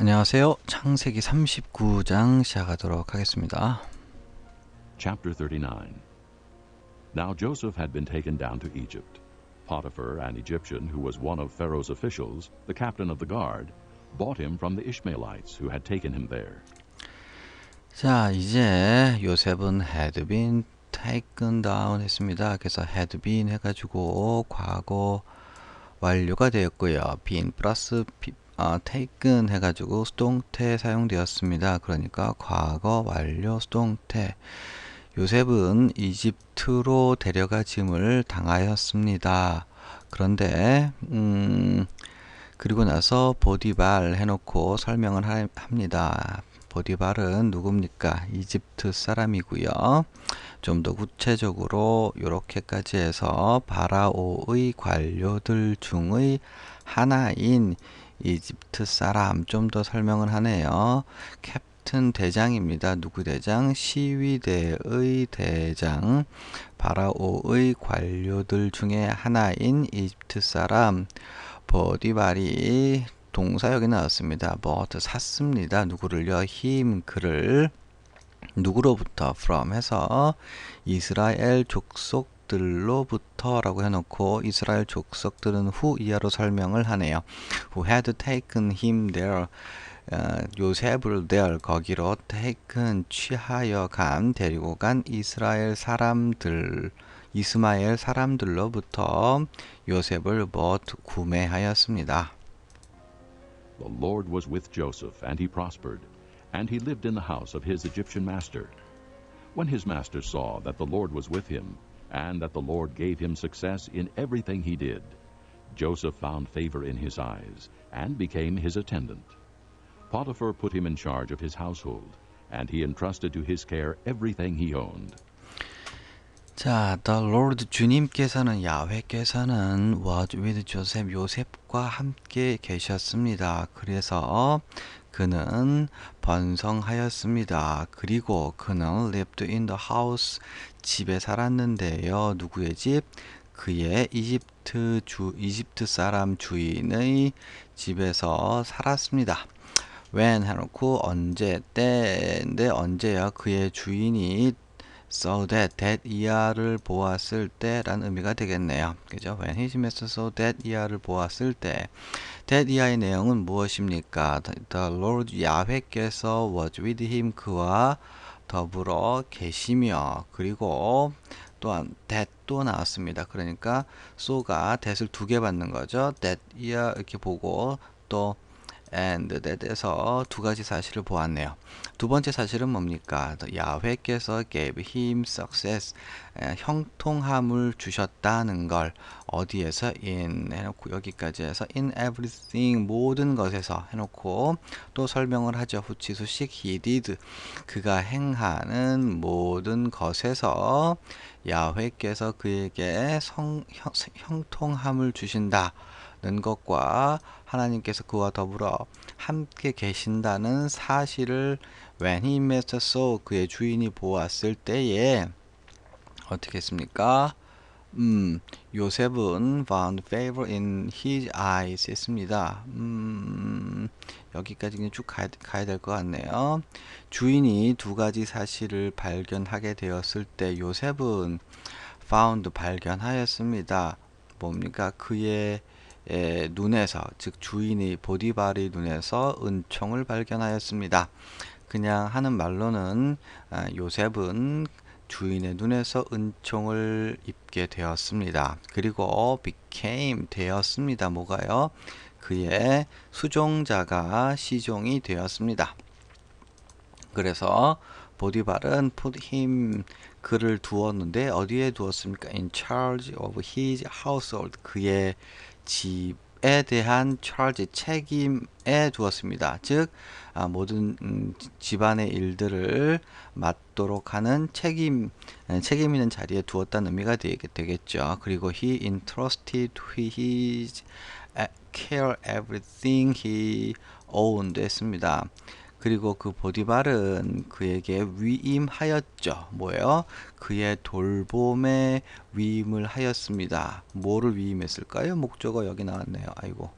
안녕하세요. 창세기 39장 시작하도록 하겠습니다. Chapter 39. Now Joseph had been taken down to Egypt. Potiphar, an Egyptian who was one of Pharaoh's officials, the captain of the guard, bought him from the Ishmaelites who had taken him there. 자, 이제 요셉은 had been taken down 했습니다. 그래서 had been 해가지고 과거 완료가 되었고요. been 플러스 taken 해가지고 수동태 사용되었습니다. 그러니까 과거 완료 수동태. 요셉은 이집트로 데려가 짐을 당하였습니다. 그런데 그리고 나서 보디발 해놓고 설명을 합니다. 보디발은 누굽니까? 이집트 사람이고요. 좀 더 구체적으로 이렇게까지 해서 파라오의 관료들 중의 하나인 이집트 사람 좀 더 설명을 하네요. 캡틴 대장입니다. 누구 대장? 시위대의 대장. 파라오의 관료들 중에 하나인 이집트 사람 보디발이 동사 여기 나왔습니다. bought 샀습니다. 누구를요? him 그를 누구로부터 from 해서 이스라엘 족속들로부터 라고 해놓고 이스라엘 족속들은 후 이하로 설명을 하네요. who had taken him there 요셉을 there 거기로 taken 취하여 간 데리고 간 이스마엘 사람들로부터 요셉을 bought 구매하였습니다. The Lord was with Joseph, and he prospered, and he lived in the house of his Egyptian master. When his master saw that the Lord was with him, and that the Lord gave him success in everything he did, Joseph found favor in his eyes, and became his attendant. Potiphar put him in charge of his household, and he entrusted to his care everything he owned. 자, the Lord 주님께서는 야훼께서는 was with Joseph 요셉과 함께 계셨습니다. 그래서 그는 번성하였습니다. 그리고 그는 lived in the house 집에 살았는데요. 누구의 집? 그의 이집트 사람 주인의 집에서 살았습니다. when 해놓고 언제 때인데 언제야? 그의 주인이 so that 이하를 보았을 때라는 의미가 되겠네요. 그죠? when his master saw that 이하를 보았을 때 that 이하의 내용은 무엇입니까? The Lord 야훼께서 was with him 그와 더불어 계시며 그리고 또한 that 또 나왔습니다. 그러니까 so가 that을 두 개 받는 거죠. that 이하 이렇게 보고 또 and that에서 두 가지 사실을 보았네요. 두 번째 사실은 뭡니까? 야훼께서 gave him success 형통함을 주셨다는 걸 어디에서 in 해놓고 여기까지 해서 in everything 모든 것에서 해놓고 또 설명을 하죠. 후치수식 he did 그가 행하는 모든 것에서 야훼께서 그에게 형통함을 주신다는 것과 하나님께서 그와 더불어 함께 계신다는 사실을 when he met saw 그의 주인이 보았을 때에 어떻게 했습니까? 요셉은 found favor in his eyes 했습니다. 여기까지 쭉 가야 될 것 같네요. 주인이 두 가지 사실을 발견하게 되었을 때 요셉은 found 발견하였습니다. 뭡니까? 그의 눈에서 즉 주인이 보디발의 눈에서 은총을 발견하였습니다. 그냥 하는 말로는 요셉은 주인의 눈에서 은총을 입게 되었습니다. 그리고 became 되었습니다. 뭐가요? 그의 수종자가 시종이 되었습니다. 그래서 보디발은 put him 그를 두었는데 어디에 두었습니까? in charge of his household 그의 집에 대한 charge 책임에 두었습니다. 즉 모든 집안의 일들을 맡도록 하는 책임 있는 자리에 두었다는 의미가 되겠죠. 그리고 he entrusted to his care everything he owned 했습니다. 그리고 그 보디발은 그에게 위임하였죠. 뭐예요? 그의 돌봄에 위임을 하였습니다. 뭐를 위임했을까요? 목적어 여기 나왔네요. 아이고.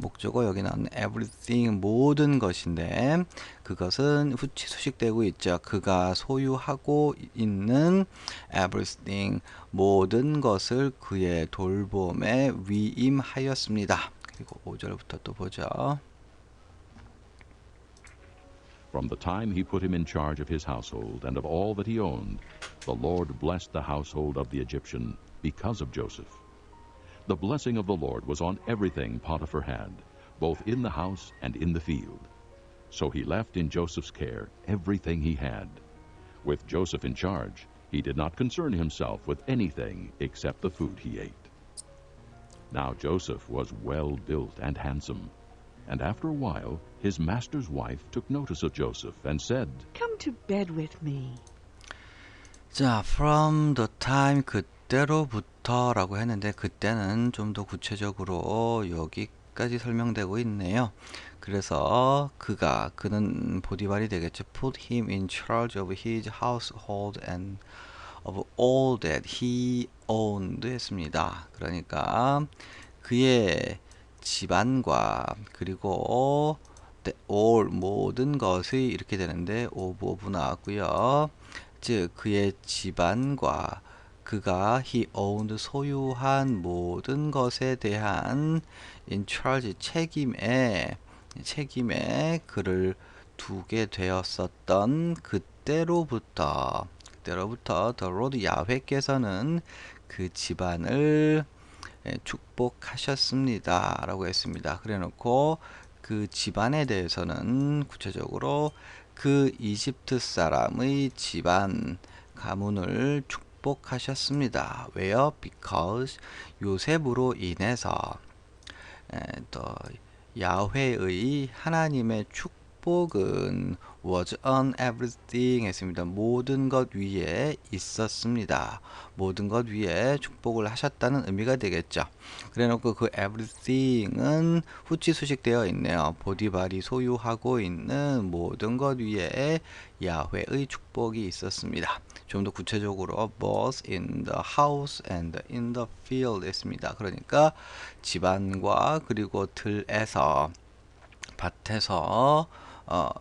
목적어 여기 나오는 everything 모든 것인데 그것은 후치 수식되고 있죠. 그가 소유하고 있는 everything 모든 것을 그의 돌봄에 위임하였습니다. 그리고 5절부터 또 보죠. From the time he put him in charge of his household and of all that he owned, the Lord blessed the household of the Egyptian because of Joseph. The blessing of the Lord was on everything Potiphar had, both in the house and in the field. So he left in Joseph's care everything he had. With Joseph in charge, he did not concern himself with anything except the food he ate. Now Joseph was well built and handsome. And after a while, his master's wife took notice of Joseph and said, Come to bed with me. 자, from the time 그때로부터라고 했는데 그때는 좀 더 구체적으로 여기까지 설명되고 있네요. 그래서 그는 보디발이 되겠죠. Put him in charge of his household and of all that he owned 했습니다. 그러니까 그의 집안과 그리고 all 모든 것이 이렇게 되는데 of 나왔고요. 즉 그의 집안과 그가 he owned 소유한 모든 것에 대한 in charge 책임에 그를 두게 되었었던 그때로부터 the Lord 야훼께서는 그 집안을 축복하셨습니다 라고 했습니다. 그래 놓고 그 집안에 대해서는 구체적으로 그 이집트 사람의 집안 가문을 축복하셨습니다. 왜요? Because 요셉으로 인해서 또 야훼의 하나님의 축복은 was on everything 했습니다. 모든 것 위에 있었습니다. 모든 것 위에 축복을 하셨다는 의미가 되겠죠. 그래놓고 그 everything은 후치 수식되어 있네요. 보디발이 소유하고 있는 모든 것 위에 야훼의 축복이 있었습니다. 좀 더 구체적으로 both in the house and in the field 했습니다. 그러니까 집안과 그리고 들에서 밭에서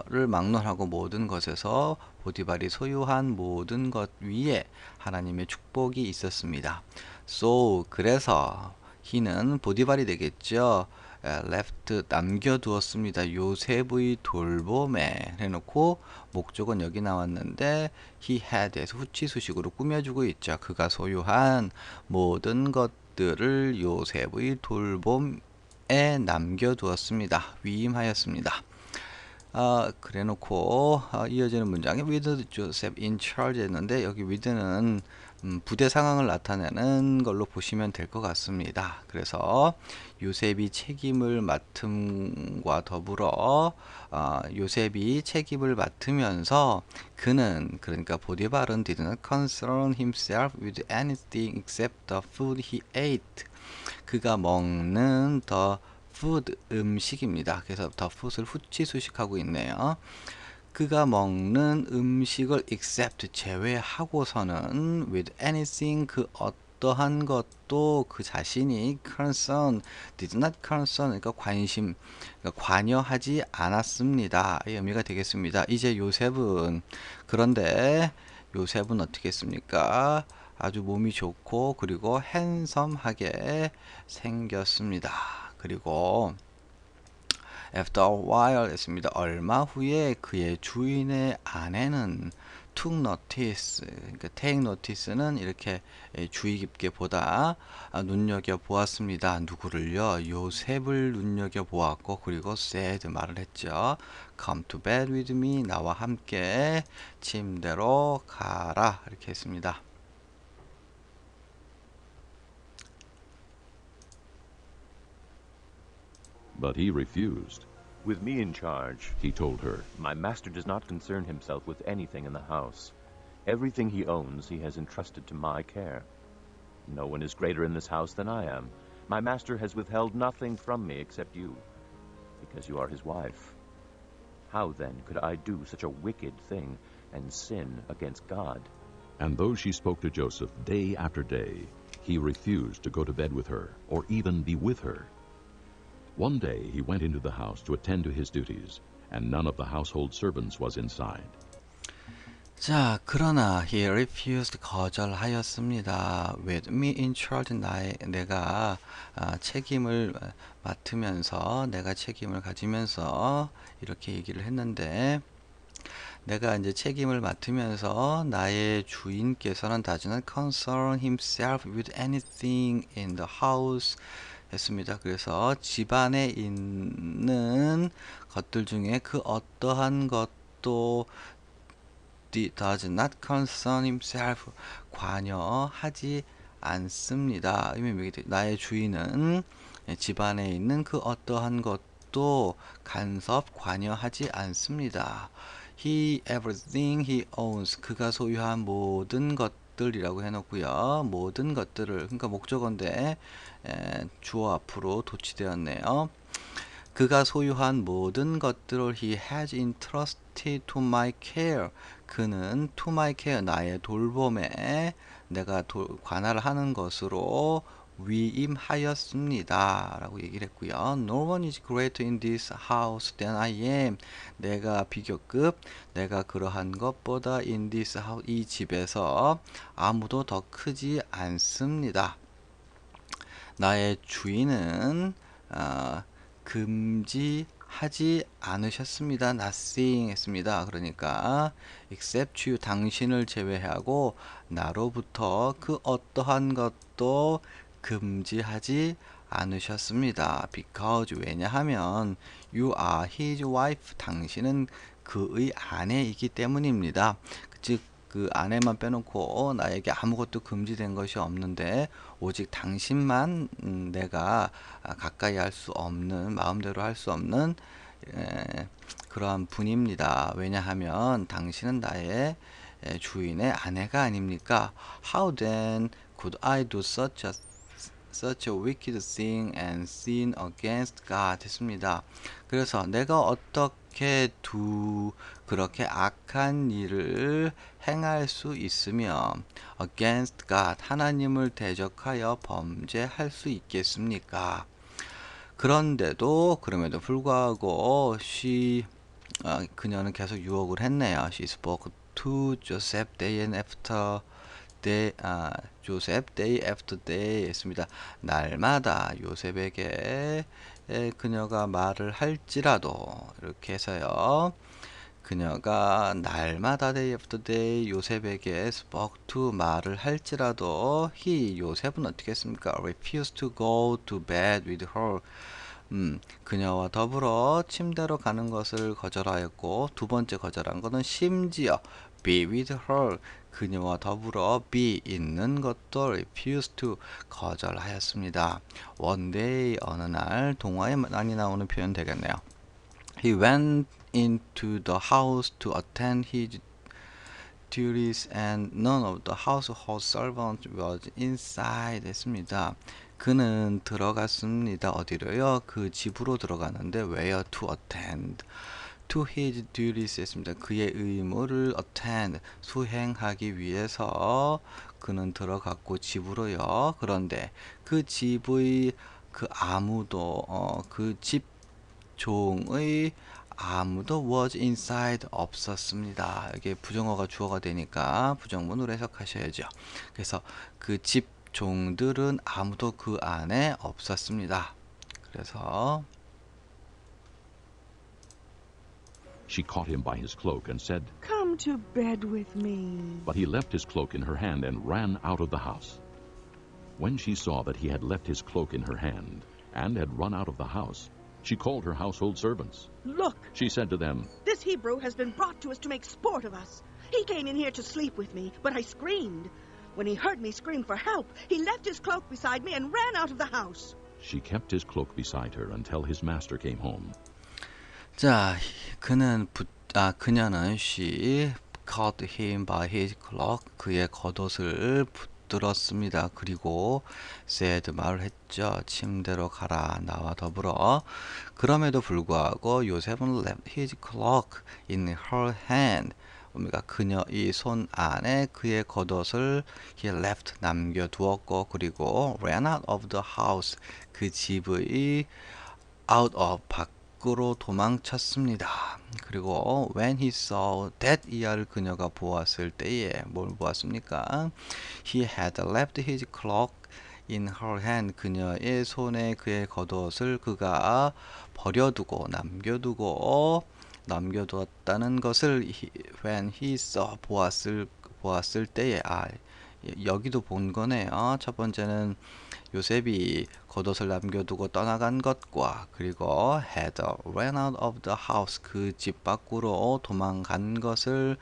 를 막론하고 모든 것에서 보디발이 소유한 모든 것 위에 하나님의 축복이 있었습니다. So 그래서 he는 보디발이 되겠죠. left 남겨두었습니다. 요셉의 돌봄에 해놓고 목적은 여기 나왔는데 he had에서 후치수식으로 꾸며주고 있죠. 그가 소유한 모든 것들을 요셉의 돌봄에 남겨두었습니다. 위임하였습니다. 그래놓고 이어지는 문장에 with Joseph in charge 했는데 여기 with는 부대 상황을 나타내는 걸로 보시면 될 것 같습니다. 그래서 요셉이 책임을 맡음과 더불어 요셉이 책임을 맡으면서 그러니까 보디발은 did not concern himself with anything except the food he ate. 그가 먹는 the food 음식입니다. 그래서 the food을 후치 수식하고 있네요. 그가 먹는 음식을 except 제외하고서는 with anything 그 어떠한 것도 그 자신이 concern did not concern 그러니까 그러니까 관여하지 않았습니다. 이 의미가 되겠습니다. 이제 그런데 요셉은 어떻게 했습니까? 아주 몸이 좋고 그리고 핸섬하게 생겼습니다. 그리고 after a while 했습니다. 얼마 후에 그의 주인의 아내는 took notice, 그러니까 take notice는 이렇게 주의 깊게 보다, 눈여겨보았습니다. 누구를요? 요셉을 눈여겨보았고 그리고 said 말을 했죠. Come to bed with me, 나와 함께 침대로 가라 이렇게 했습니다. But he refused. With me in charge, He told her, my master does not concern himself with anything in the house. Everything he owns he has entrusted to my care. No one is greater in this house than I am. My master has withheld nothing from me except you, because you are his wife. How then could I do such a wicked thing and sin against God? And though she spoke to Joseph day after day, he refused to go to bed with her or even be with her. One day he went into the house to attend to his duties, and none of the household servants was inside. 자, 그러나 he refused 거절하였습니다. With me in charge 내가 책임을 맡으면서 내가 책임을 가지면서 이렇게 얘기를 했는데 내가 이제 책임을 맡으면서 나의 주인께서는 does not concern himself with anything in the house 했습니다. 그래서 집안에 있는 것들 중에 그 어떠한 것도 does not concern himself 관여하지 않습니다. 나의 주인은 집안에 있는 그 어떠한 것도 간섭 관여하지 않습니다. He everything he owns 그가 소유한 모든 것들이라고 해놓고요. 모든 것들을 그러니까 목적어인데 주어 앞으로 도치되었네요. 그가 소유한 모든 것들을 he has entrusted to my care. 그는 to my care 나의 돌봄에 내가 관할을 하는 것으로 위임하였습니다. 라고 얘기를 했고요. No one is greater in this house than I am. 내가 비교급, 내가 그러한 것보다 in this house, 이 집에서 아무도 더 크지 않습니다. 나의 주인은 금지하지 않으셨습니다. nothing 했습니다. 그러니까 except you 당신을 제외하고 나로부터 그 어떠한 것도 금지하지 않으셨습니다. because 왜냐하면 you are his wife 당신은 그의 아내이기 때문입니다. 즉 그 아내만 빼놓고 나에게 아무것도 금지된 것이 없는데 오직 당신만 내가 가까이 할 수 없는 마음대로 할 수 없는 그러한 분입니다. 왜냐하면 당신은 나의 주인의 아내가 아닙니까? How then could I do such a wicked thing and sin against God 했습니다. 그래서 내가 어떻게 그렇게 악한 일을 행할 수 있으며 against God 하나님을 대적하여 범죄할 수 있겠습니까? 그럼에도 불구하고 그녀는 계속 유혹을 했네요. She spoke to Joseph day after day 했습니다. 날마다 요셉에게 그녀가 말을 할지라도 이렇게 해서요. 그녀가 날마다 day after day 요셉에게 spoke to 말을 할지라도 요셉은 어떻게 했습니까? refused to go to bed with her. 그녀와 더불어 침대로 가는 것을 거절하였고 두 번째 거절한 것은 심지어 be with her 그녀와 더불어 be 있는 것도 refused to 거절하였습니다. One day 어느 날 동화에 많이 나오는 표현 되겠네요. He went into the house to attend his duties and none of the household servants was inside 했습니다. 그는 들어갔습니다. 어디로요? 그 집으로 들어가는데 where to attend to his duties 했습니다. 그의 의무를 attend 수행하기 위해서 그는 들어갔고 집으로요. 그런데 그 집의 그 집 종의 아무도 was inside 없었습니다. 이게 부정어가 주어가 되니까 부정문으로 해석하셔야죠. 그래서 그 집 종들은 아무도 그 안에 없었습니다. 그래서 She caught him by his cloak and said, Come to bed with me. but he left his cloak in her hand and ran out of the house. When she saw that he had left his cloak in her hand and had run out of the house, she called her household servants. Look, She said to them, this Hebrew has been brought to us to make sport of us. He came in here to sleep with me, but I screamed. When he heard me scream for help, he left his cloak beside me and ran out of the house. She kept his cloak beside her until his master came home. 자, 그녀는 she caught him by his cloak 그의 겉옷을 붙들었습니다. 그리고 said 말을 했죠. 침대로 가라 나와 더불어. 그럼에도 불구하고 요셉은 left his cloak in her hand. 그러니까 그녀의 손 안에 그의 겉옷을 he left 남겨두었고 그리고 ran out of the house 그 집의 out of 밖으로 도망쳤습니다. 그리고 when he saw that 이하를 그녀가 보았을 때에 뭘 보았습니까? He had left his cloak in her hand. 그녀의 손에 그의 겉옷을 그가 버려두고 남겨두었다는 것을 when he saw 보았을 때에 여기도 본 거네요. 첫 번째는 요셉이 겉옷을 남겨두고 떠나간 것과 그리고 had ran out of the house 그 집 밖으로 도망간 것을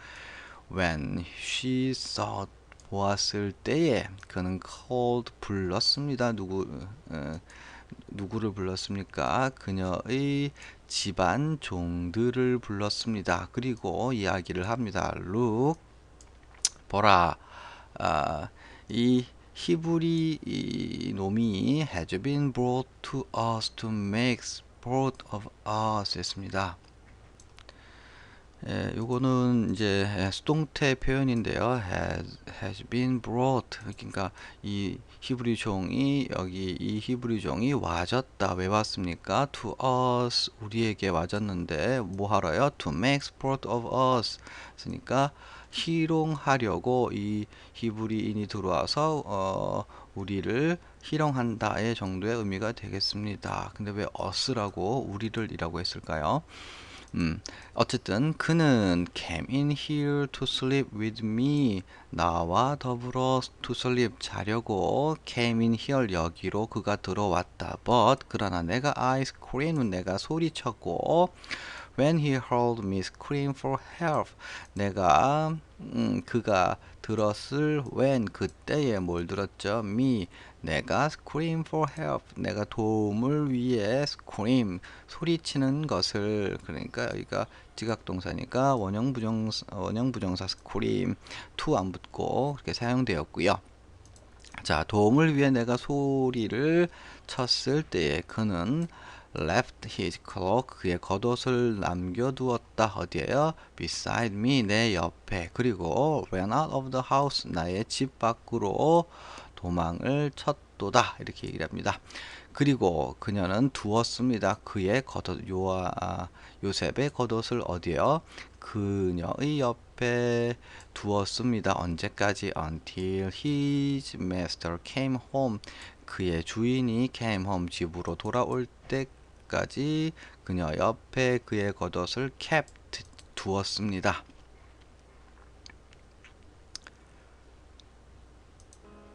when she saw 보았을 때에 그는 called 불렀습니다. 누구를 불렀습니까? 그녀의 집안 종들을 불렀습니다. 그리고 이야기를 합니다. Look, 보라, 이 히브리 이 놈이 has been brought to us to make sport of us 했습니다. 요거는 이제 수동태 표현인데요. has been brought. 그러니까 이 히브리 종이 와졌다. 왜 왔습니까? To us. 우리에게 와졌는데 뭐 하러요? To make sport of us. 그러니까 희롱하려고 이 히브리인이 들어와서 우리를 희롱한다의 정도의 의미가 되겠습니다. 근데 왜 us라고 우리를이라고 했을까요? 어쨌든 그는 came in here to sleep with me. 나와 더불어 to sleep 자려고 came in here 여기로 그가 들어왔다. But 그러나 I screamed 내가 소리쳤고 when he heard me scream for help 그가 들었을 when 그때에 뭘 들었죠? me 내가 scream for help 내가 도움을 위해 scream 소리치는 것을 그러니까 여기가 지각동사니까 원형 부정사 scream to 안 붙고 그렇게 사용되었고요. 자, 도움을 위해 내가 소리를 쳤을 때에 그는 left his cloak 그의 겉옷을 남겨두었다. 어디에요? beside me 내 옆에. 그리고 ran out of the house 나의 집 밖으로 도망을 쳤도다. 이렇게 얘기를 합니다. 그리고 그녀는 두었습니다. 그의 요셉의 겉옷을 어디에요? 그녀의 옆에 두었습니다. 언제까지? Until his master came home. 그의 주인이 came home 집으로 돌아올 때까지 그녀 옆에 그의 겉옷을 kept 두었습니다.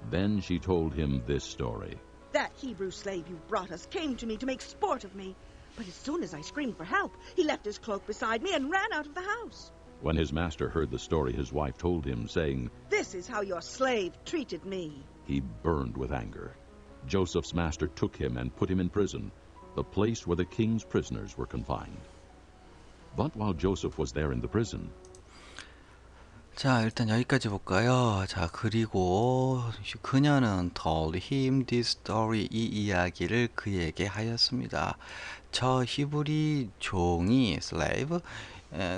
Then she told him this story. That Hebrew slave you brought us came to me to make sport of me. But as soon as I screamed for help, he left his cloak beside me and ran out of the house. When his master heard the story his wife told him, saying, This is how your slave treated me. he burned with anger. Joseph's master took him and put him in prison, the place where the king's prisoners were confined. But while Joseph was there in the prison, 자, 일단 여기까지 볼까요? 자, 그리고 그녀는 told him this story 이 이야기를 그에게 하였습니다. 저 히브리 종이 slave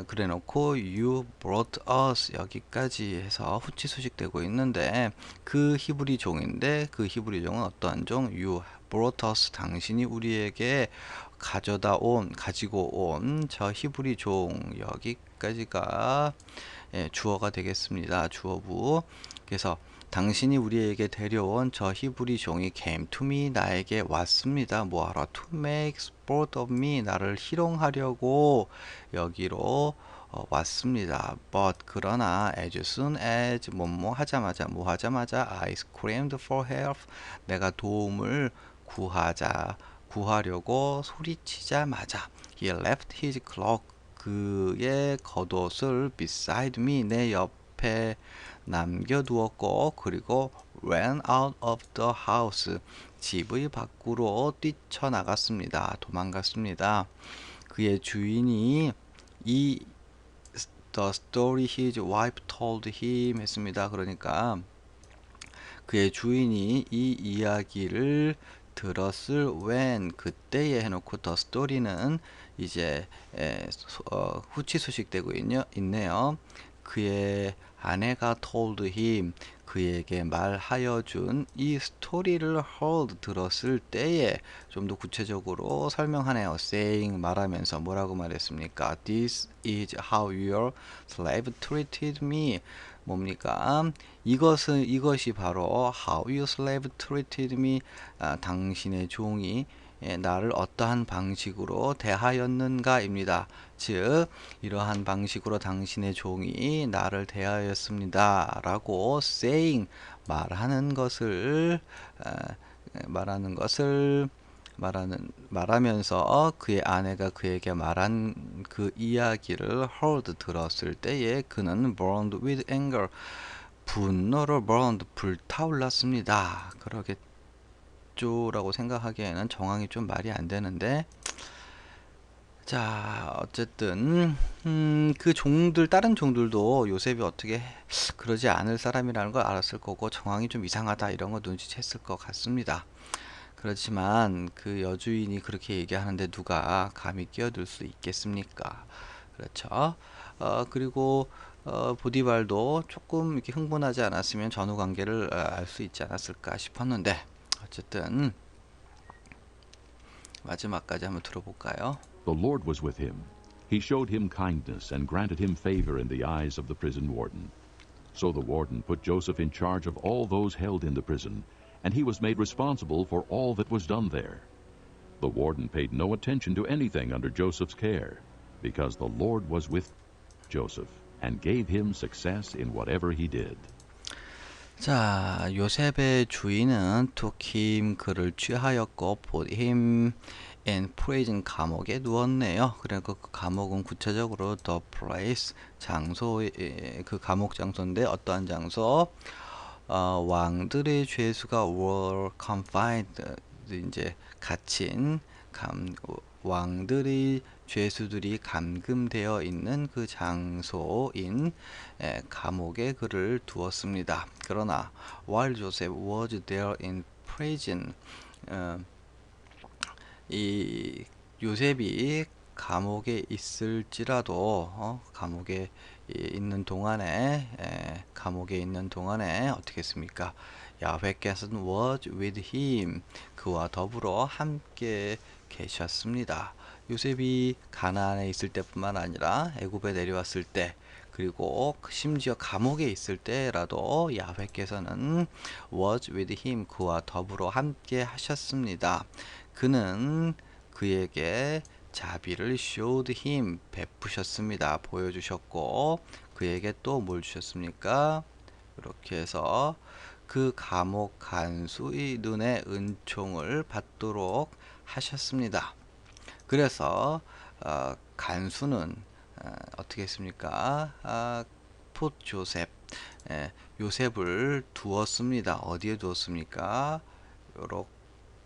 그래 놓고 you brought us 여기까지 해서 후치 수식되고 있는데 그 히브리 종인데 그 히브리 종은 어떠한 종? you brought us 당신이 우리에게 가지고 온 저 히브리 종 여기까지가 주어가 되겠습니다. 주어부. 그래서 당신이 우리에게 데려온 저 히브리 종이 came to me 나에게 왔습니다. 뭐하러? to make sport of me 나를 희롱하려고 여기로 왔습니다. But 그러나 as soon as 뭐 하자마자 I screamed for help 내가 도움을 구하려고 소리치자마자 he left his cloak 그의 겉옷을 beside me 내 옆에 남겨두었고 그리고 ran out of the house 집의 밖으로 뛰쳐나갔습니다. 도망갔습니다. 그의 주인이 the story his wife told him 했습니다. 그러니까 그의 주인이 이 이야기를 들었을 when 그때에 해놓고 the story는 이제 후치 수식되고 있네요. 그의 아내가 told him 그에게 말하여 준 이 스토리를 heard 들었을 때에 좀 더 구체적으로 설명하네요. saying 말하면서 뭐라고 말했습니까? This is how your slave treated me. 뭡니까? 이것이 바로 how your slave treated me. 당신의 종이 나를 어떠한 방식으로 대하였는가입니다. 즉, 이러한 방식으로 당신의 종이 나를 대하였습니다. 라고 saying 말하는 것을 말하면서 그의 아내가 그에게 말한 그 이야기를 heard 들었을 때에 그는 burned with anger 분노로 burned 불타올랐습니다. 그러겠죠라고 생각하기에는 정황이 좀 말이 안 되는데 자 어쨌든 그 종들 다른 종들도 요셉이 어떻게 그러지 않을 사람이라는 걸 알았을 거고 정황이 좀 이상하다 이런 거 눈치챘을 것 같습니다. 그렇지만 그 여주인이 그렇게 얘기하는데 누가 감히 끼어들 수 있겠습니까? 그렇죠. 그리고 보디발도 조금 이렇게 흥분하지 않았으면 전후 관계를 알 수 있지 않았을까 싶었는데 어쨌든 마지막까지 한번 들어볼까요? The Lord was with him. He showed him kindness and granted him favor in the eyes of the prison warden. So the warden put Joseph in charge of all those held in the prison, and he was made responsible for all that was done there. The warden paid no attention to anything under Joseph's care, because the Lord was with Joseph and gave him success in whatever he did. 자, 요셉의 주인은 took him 그를 취하였고 put him in prison 감옥에 누웠네요. 그러니까 그 감옥은 구체적으로 the place 장소 그 감옥 장소인데 어떠한 장소? 왕들의 죄수가 were confined 이제 갇힌 왕들의 죄수들이 감금되어 있는 그 장소인 감옥에 그를 두었습니다. 그러나 while Joseph was there in prison 이 요셉이 감옥에 있을지라도 감옥에 있는 동안에 어떻게 했습니까? 야훼께서는 was with him 그와 더불어 함께 계셨습니다. 요셉이 가나안에 있을 때뿐만 아니라 애굽에 내려왔을 때 그리고 심지어 감옥에 있을 때라도 야훼께서는 was with him 그와 더불어 함께 하셨습니다. 그는 그에게 자비를 showed him 베푸셨습니다. 보여주셨고 그에게 또 뭘 주셨습니까? 이렇게 해서 그 감옥 간수의 눈에 은총을 받도록 하셨습니다. 그래서 간수는 어떻게 했습니까? put 조셉 요셉을 두었습니다. 어디에 두었습니까?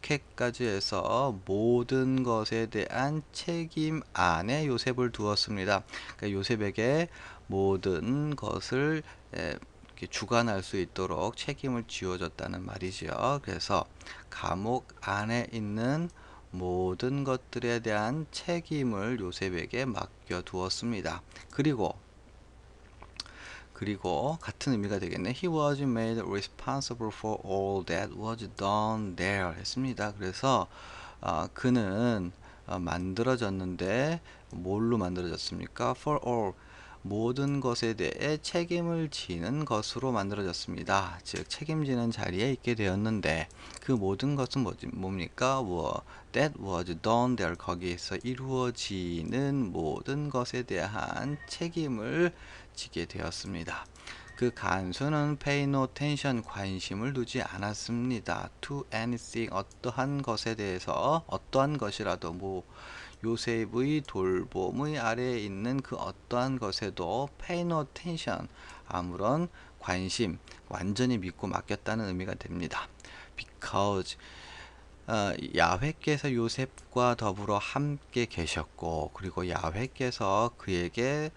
이렇게까지 해서 모든 것에 대한 책임 안에 요셉을 두었습니다. 그러니까 요셉에게 모든 것을 이렇게 주관할 수 있도록 책임을 지어줬다는 말이죠. 그래서 감옥 안에 있는 모든 것들에 대한 책임을 요셉에게 맡겨두었습니다. 그리고 같은 의미가 되겠네. He was made responsible for all that was done there 했습니다. 그래서 그는 만들어졌는데 뭘로 만들어졌습니까? For all 모든 것에 대해 책임을 지는 것으로 만들어졌습니다. 즉 책임지는 자리에 있게 되었는데 그 모든 것은 뭡니까? That was done there 거기에서 이루어지는 모든 것에 대한 책임을 지게 되었습니다. 그 간수는 pay no attention 관심을 두지 않았습니다. to anything 어떠한 것에 대해서 어떠한 것이라도 요셉의 돌봄의 아래에 있는 그 어떠한 것에도 pay no attention 아무런 관심 완전히 믿고 맡겼다는 의미가 됩니다. because 야훼께서 요셉과 더불어 함께 계셨고 그리고 야훼께서 그에게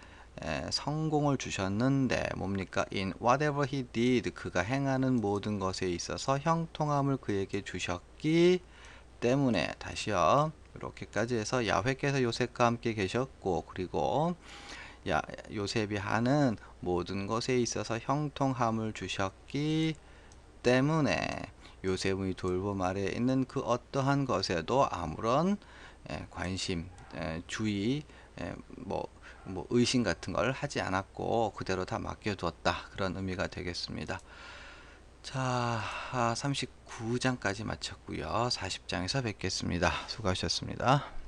성공을 주셨는데 뭡니까? In whatever he did 그가 행하는 모든 것에 있어서 형통함을 그에게 주셨기 때문에 다시요. 이렇게까지 해서 야훼께서 요셉과 함께 계셨고 그리고 요셉이 하는 모든 것에 있어서 형통함을 주셨기 때문에 요셉의 돌봄 아래에 있는 그 어떠한 것에도 아무런 관심, 주의, 의심 같은 걸 하지 않았고 그대로 다 맡겨두었다. 그런 의미가 되겠습니다. 자, 39장까지 마쳤고요. 40장에서 뵙겠습니다. 수고하셨습니다.